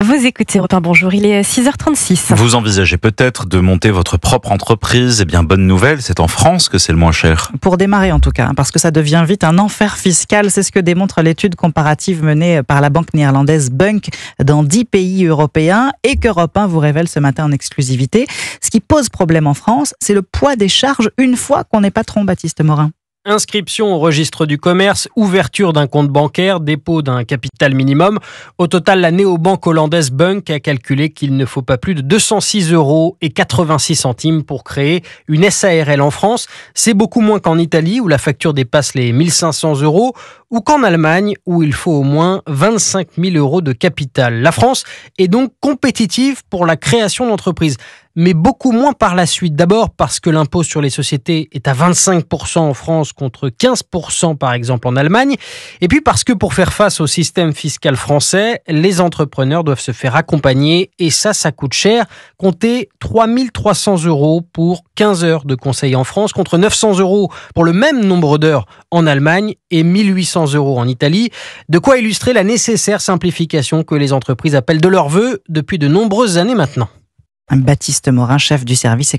Vous écoutez Europe 1, bonjour, il est 6h36. Vous envisagez peut-être de monter votre propre entreprise. Eh bien, bonne nouvelle, c'est en France que c'est le moins cher. Pour démarrer en tout cas, parce que ça devient vite un enfer fiscal. C'est ce que démontre l'étude comparative menée par la banque néerlandaise Bunk dans 10 pays européens et qu'Europe 1 vous révèle ce matin en exclusivité. Ce qui pose problème en France, c'est le poids des charges une fois qu'on est patron, Baptiste Morin. Inscription au registre du commerce, ouverture d'un compte bancaire, dépôt d'un capital minimum. Au total, la néobanque hollandaise Bunk a calculé qu'il ne faut pas plus de 206,86 € pour créer une SARL en France. C'est beaucoup moins qu'en Italie, où la facture dépasse les 1500 €, ou qu'en Allemagne, où il faut au moins 25 000 € de capital. La France est donc compétitive pour la création d'entreprises, mais beaucoup moins par la suite. D'abord parce que l'impôt sur les sociétés est à 25% en France contre 15% par exemple en Allemagne. Et puis parce que pour faire face au système fiscal français, les entrepreneurs doivent se faire accompagner et ça coûte cher. Comptez 3 300 € pour 15 heures de conseil en France contre 900 € pour le même nombre d'heures en Allemagne et 1 800 € en Italie. De quoi illustrer la nécessaire simplification que les entreprises appellent de leur vœu depuis de nombreuses années maintenant. Baptiste Morin, chef du service économique.